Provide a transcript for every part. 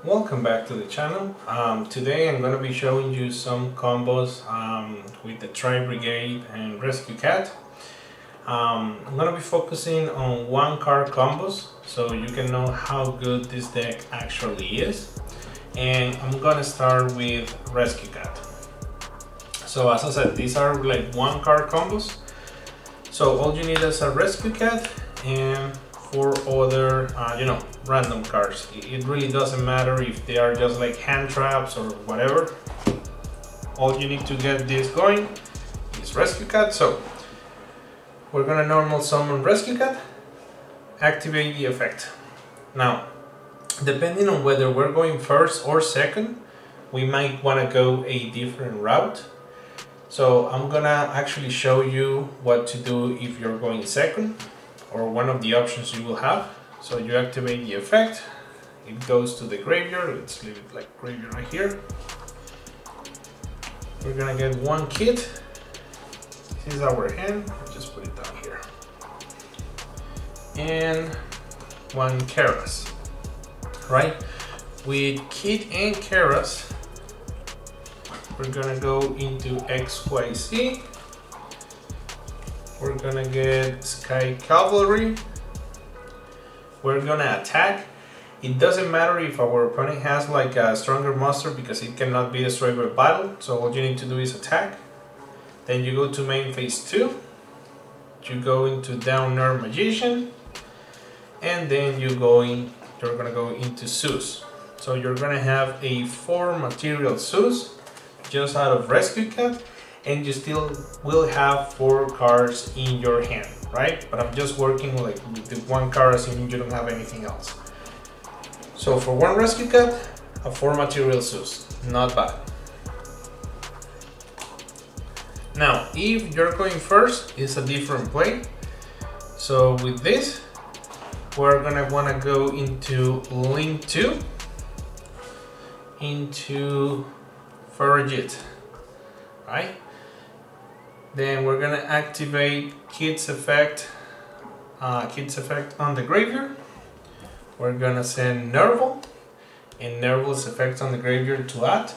Welcome back to the channel. Today I'm going to be showing you some combos with the Tri-brigade and Rescue Cat. I'm going to be focusing on one card combos so you can know how good this deck actually is. And I'm going to start with Rescue Cat. So as I said, these are like one card combos. So all you need is a Rescue Cat and 4 other, random cards. It really doesn't matter if they are just like hand traps or whatever. All you need to get this going is Rescue Cat. So we're gonna normal summon Rescue Cat, activate the effect. Now, depending on whether we're going first or second, we might wanna go a different route. So I'm gonna actually show you what to do if you're going second, or one of the options you will have. So you activate the effect, it goes to the graveyard. Let's leave it like graveyard right here. We're gonna get one kit. This is our hand, just put it down here. And one Keras, right? With kit and Keras, we're gonna go into XYZ. We're gonna get Sky Cavalry. We're gonna attack. It doesn't matter if our opponent has like a stronger monster because it cannot be destroyed by battle. So all you need to do is attack. Then you go to main phase 2. You go into down Nerve Magician. And then you're gonna go into Zeus. So you're gonna have a 4 material Zeus just out of Rescue Cat. And you still will have 4 cards in your hand, right? But I'm just working like with the 1 card assuming you don't have anything else. So for 1 Rescue Cat, a 4 material Zeus, not bad. Now, if you're going first, it's a different play. So with this, we're gonna wanna go into Link 2, into Fractal, right? Then we're gonna activate Kid's effect on the graveyard. We're gonna send Nerval and Nerval's effects on the graveyard to add.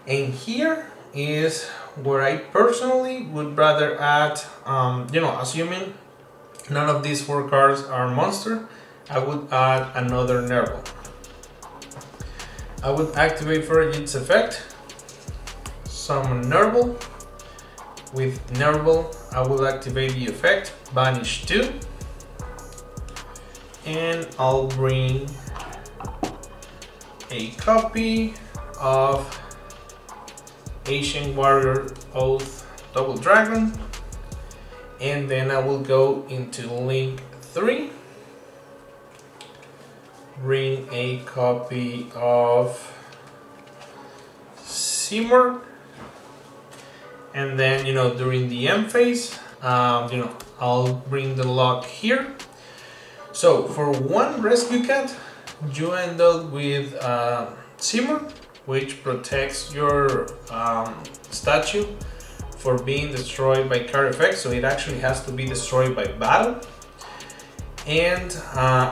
And here is where I personally would rather add, assuming none of these 4 cards are monster, I would add another Nerval. I would activate Fractal's effect, summon Nerval. With Nerval, I will activate the effect, banish 2, and I'll bring a copy of Ancient Warrior Oath Double Dragon, and then I will go into Link 3, bring a copy of Seymour. And then, during the end phase, I'll bring the lock here. So for 1 Rescue Cat, you end up with Seymour, which protects your statue for being destroyed by card effects. So it actually has to be destroyed by battle. And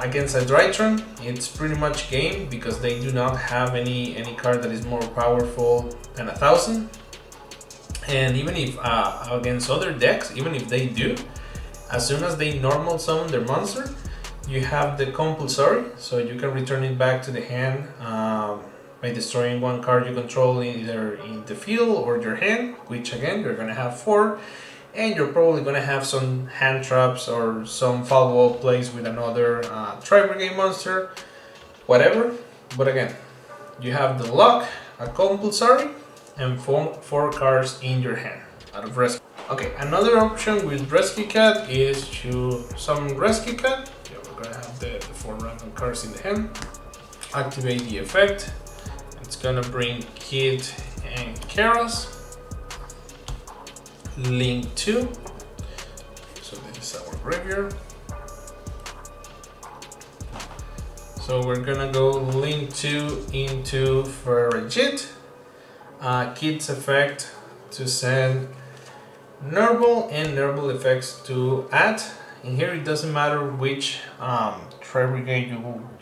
against a Drytron, it's pretty much game because they do not have any card that is more powerful than 1,000. And even if against other decks, even if they do, as soon as they normal summon their monster, you have the compulsory, so you can return it back to the hand by destroying 1 card you control either in the field or your hand, which again, you're gonna have 4, and you're probably gonna have some hand traps or some follow-up plays with another Tri-brigade monster, whatever. But again, you have the lock, a compulsory, and 4 cards in your hand out of Rescue. Okay, another option with Rescue Cat is to summon Rescue Cat. Yeah, we're gonna have the 4 random cards in the hand. Activate the effect. It's gonna bring Kid and Keras. Link 2. So this is our graveyard. So we're gonna go Link 2 into Fractal. Kid's effect to send Nerval and Nerval effects to add. In here it doesn't matter which Tri-brigade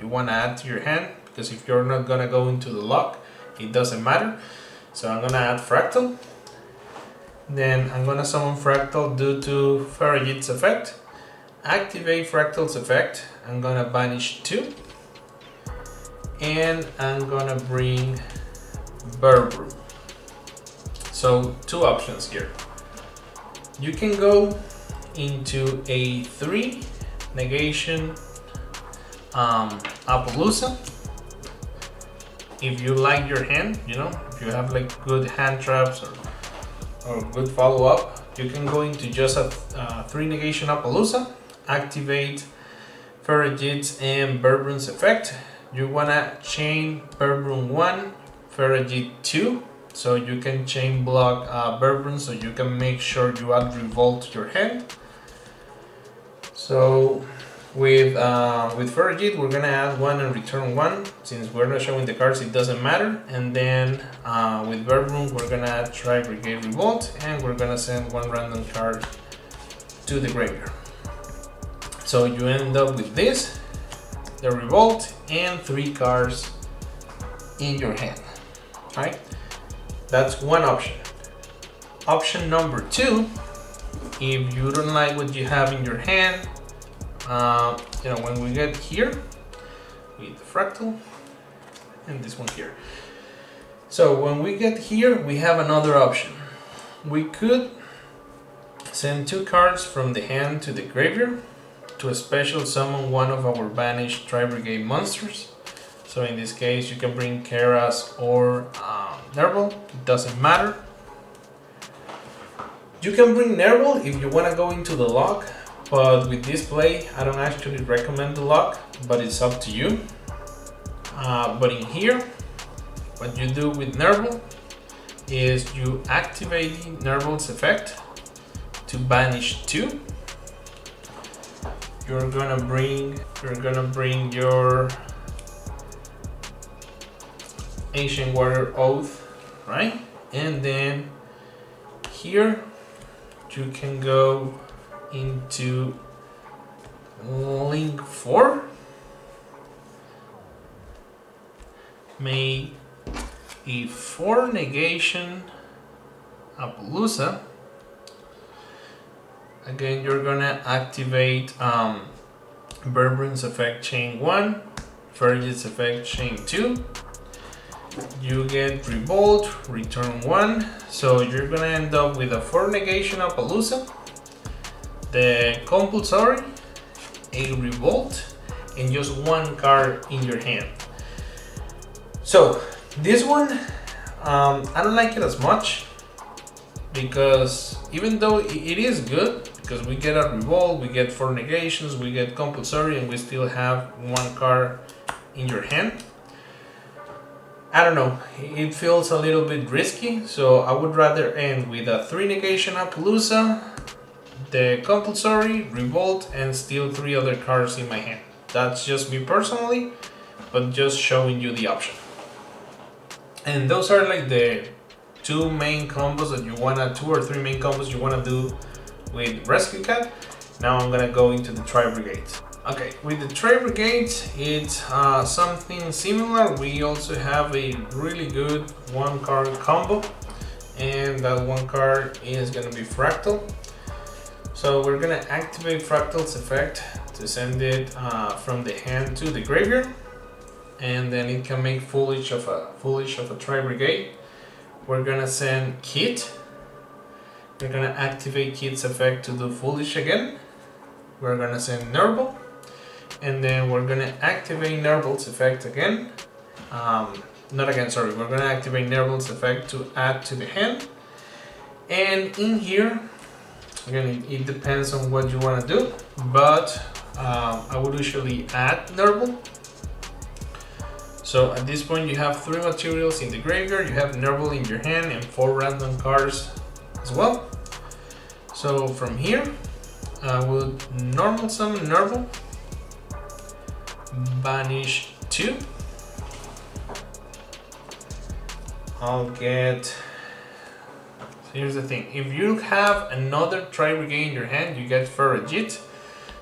you want to add to your hand, because if you're not gonna go into the lock, it doesn't matter. So I'm gonna add Fractal. Then I'm gonna summon Fractal due to Faragit's effect. Activate Fractal's effect. I'm gonna banish 2. And I'm gonna bring Burbrum. So 2 options here. You can go into a 3 negation Appaloosa. If you like your hand, you know, if you have like good hand traps or good follow-up, you can go into just a 3 negation Appaloosa, activate Faragit's and Burbrum's effect. You wanna chain Burbrum 1, Faragit 2, so you can chain block Burbrum, so you can make sure you add Revolt to your hand. So with Faragit, we're gonna add 1 and return 1. Since we're not showing the cards, it doesn't matter. And then with Burbrum, we're gonna add Tri-brigade Revolt, and we're gonna send 1 random card to the graveyard. So you end up with this, the Revolt, and 3 cards in your hand. Right? That's one option. Option number 2, if you don't like what you have in your hand, you know, when we get here with the Fractal and this one here. So when we get here, we have another option. We could send 2 cards from the hand to the graveyard to a special summon one of our banished Tri-brigade monsters. So in this case, you can bring Keras or Nerval, it doesn't matter. You can bring Nerval if you want to go into the lock, but with this play, I don't actually recommend the lock, but it's up to you. But in here, what you do with Nerval is you activate Nerval's effect to banish 2. You're gonna bring your Ancient Warrior Oath, right? And then here you can go into link 4, make a 4 negation Appaloosa. Again, you're gonna activate Burbrum's effect chain 1, Faragit's effect chain 2. You get Revolt, return 1. So you're gonna end up with a 4 negation Appaloosa, the compulsory, a Revolt, and just 1 card in your hand. So this one, I don't like it as much, because even though it is good, because we get a Revolt, we get 4 negations, we get compulsory, and we still have 1 card in your hand. I don't know, it feels a little bit risky, so I would rather end with a 3 negation Appaloosa, the compulsory, Revolt, and still 3 other cards in my hand. That's just me personally, but just showing you the option. And those are like the 2 main combos that you wanna, 2 or 3 main combos you wanna do with Rescue Cat. Now I'm gonna go into the Tri-brigade. Okay, with the Tri-brigade, it's something similar. We also have a really good 1 card combo, and that 1 card is gonna be Fractal. So we're gonna activate Fractal's effect to send it from the hand to the graveyard, and then it can make foolish of a Tri-brigade. We're gonna send Kit. We're gonna activate Kit's effect to do foolish again. We're gonna send Nerval, and then we're gonna activate Nerval's effect again. Not again, sorry. We're gonna activate Nerval's effect to add to the hand. And in here, again, it depends on what you wanna do, but I would usually add Nerval. So at this point, you have 3 materials in the graveyard, you have Nerval in your hand, and 4 random cards as well. So from here, I would normal summon Nerval, banish 2. I'll get. So here's the thing: if you have another Tri-brigade in your hand, you get Faragit.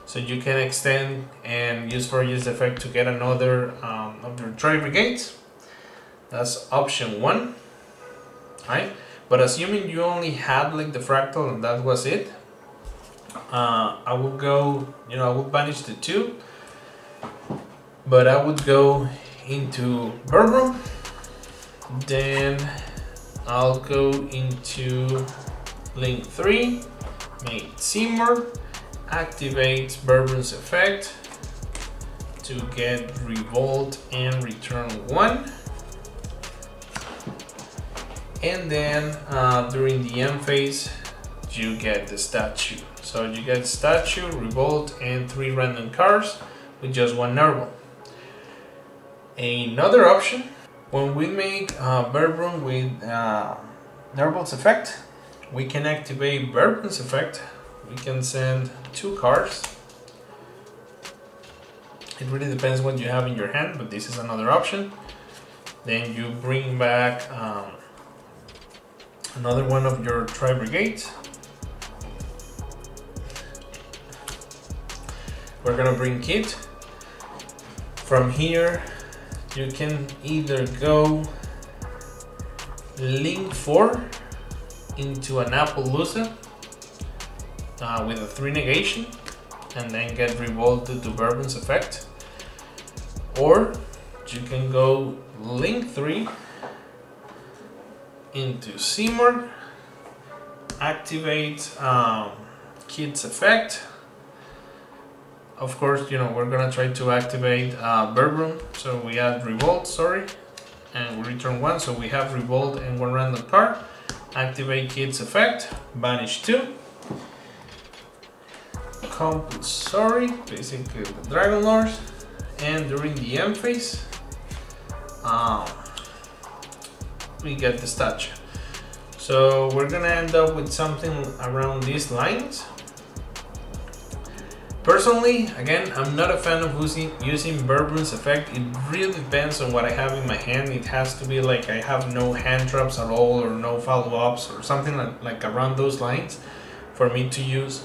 So you can extend and use for use effect to get another of your Tri-brigades. That's option 1, right? But assuming you only had like the Fractal and that was it, I would go, I would banish the 2, but I would go into Bird Room, then I'll go into link 3, make Seymour, activate Bird Room's effect to get Revolt and return 1. And then during the end phase, you get the statue. So you get statue, revolt, and 3 random cards with just 1 Nerval. Another option, when we make Bird Room with Nerval's effect, we can activate Bird Room's effect. We can send 2 cards. It really depends what you have in your hand, but this is another option. Then you bring back another one of your Tri-brigades. We're gonna bring Kit. From here, you can either go link 4 into an Appaloosa with a 3 negation and then get revolted to Bird Room's effect, or you can go link 3 into Seymour, activate Kit's effect. Of course, we're gonna try to activate Bird Room, so we add revolt, and we return 1, so we have revolt and 1 random card. Activate Kit's effect, banish 2. Compulsory, basically the Dragon Lords, and during the end phase, we get the statue. So we're gonna end up with something around these lines. Personally, again, I'm not a fan of using Bird Room's effect. It really depends on what I have in my hand. It has to be like I have no hand traps at all or no follow-ups or something like around those lines for me to use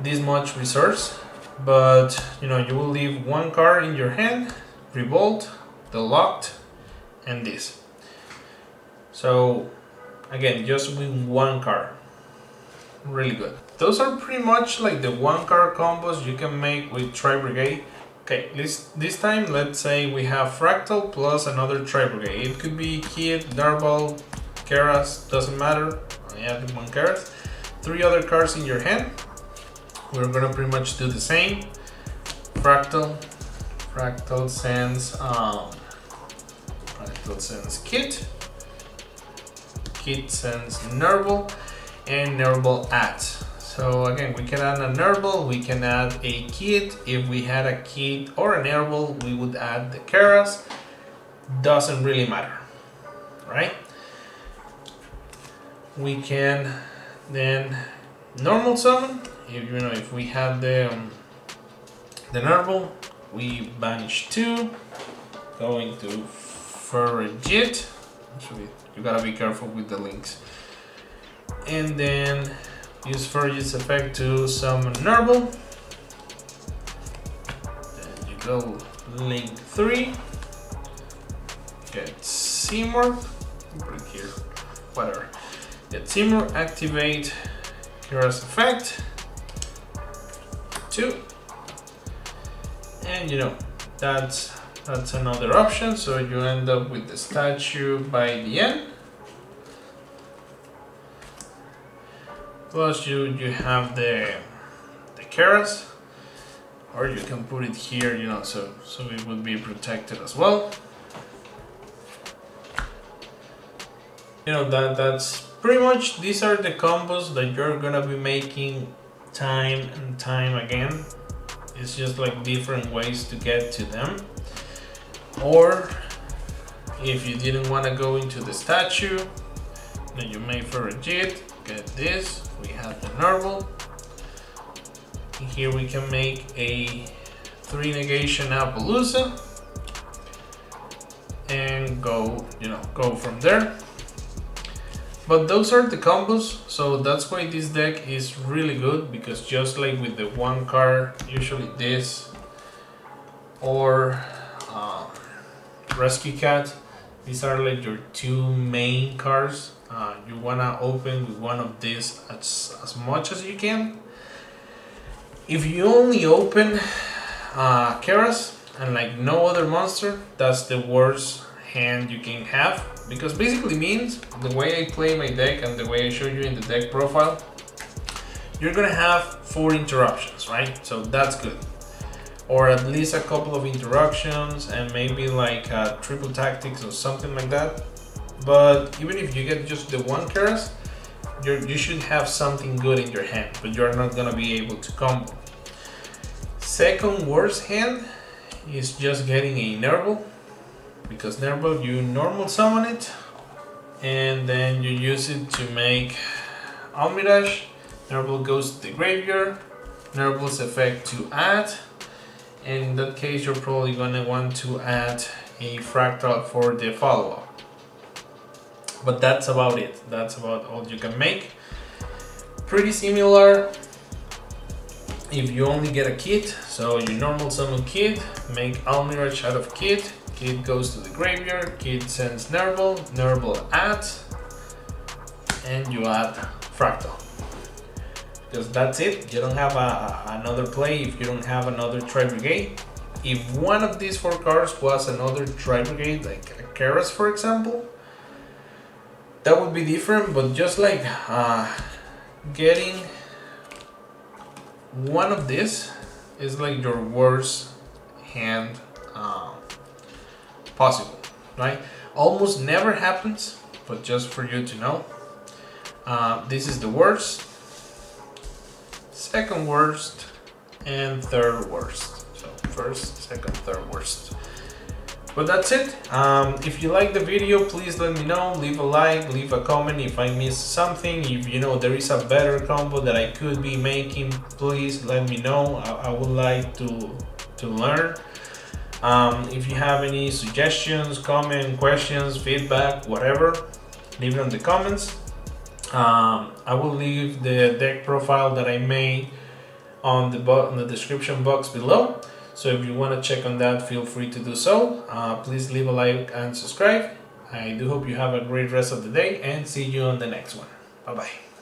this much resource. But you will leave 1 card in your hand, revolt, the locked, and this. So again, just with 1 card, really good. Those are pretty much like the 1 card combos you can make with Tri-brigade. Okay, this time let's say we have Fractal plus another Tri-brigade. It could be Kid, Darval, Keras, doesn't matter. I have 1 Keras. 3 other cards in your hand. We're gonna pretty much do the same. Fractal sends Kit. Kit sends Nerval, and Nerval adds. So again, we can add a Nerval, we can add a Kit. If we had a Kit or a Nerval, we would add the Keras. Doesn't really matter, right? We can then normal summon. If we had the Nerval, we banish 2, go into Frigid. Actually, you gotta be careful with the links. And then use Frigid's effect to summon Nerval. Then you go link 3, get Seymour, put it here, whatever. Get Seymour, activate Kira's effect, 2, and that's another option. So you end up with the statue by the end. Plus you have the Keras, or you can put it here, so it would be protected as well. That's pretty much, these are the combos that you're gonna be making time and time again. It's just like different ways to get to them. Or if you didn't want to go into the statue, then you make for a JIT, get this, we have the Nerval. Here we can make a 3 negation Appaloosa and go from there. But those are the combos, so that's why this deck is really good, because just like with the one card, usually this or Rescue Cat, these are like your two main cards. You wanna open with one of these as much as you can. If you only open Keras and like no other monster, that's the worst hand you can have, because basically means the way I play my deck and the way I show you in the deck profile, you're gonna have 4 interruptions, right? So that's good, or at least a couple of interruptions and maybe like triple tactics or something like that. But even if you get just the one Keras, you should have something good in your hand, but you're not gonna be able to combo. Second worst hand is just getting a Nerval, because Nerval, you normal summon it and then you use it to make Almirage. Nerval goes to the graveyard, Nerval's effect to add, and in that case you're probably gonna want to add a Fractal for the follow-up. But that's about it, that's about all you can make. Pretty similar if you only get a Kid, so you normal summon Kid, make Almirage out of Kid, Kid goes to the graveyard, Kid sends Nerval, Nerval adds, and you add Fractal. Because that's it, you don't have another play if you don't have another Tri-brigade. If one of these 4 cards was another Tri-brigade, like a Keras for example, that would be different, but just like getting one of this is like your worst hand possible, right? Almost never happens, but just for you to know, this is the worst, second worst, and third worst. So first, second, third worst. But that's it. If you like the video, please let me know. Leave a like, leave a comment if I missed something. If you know there is a better combo that I could be making, please let me know. I would like to learn. If you have any suggestions, comment, questions, feedback, whatever, leave it in the comments. I will leave the deck profile that I made on the description box below. So if you want to check on that, feel free to do so. Please leave a like and subscribe. I do hope you have a great rest of the day, and see you on the next one. Bye bye.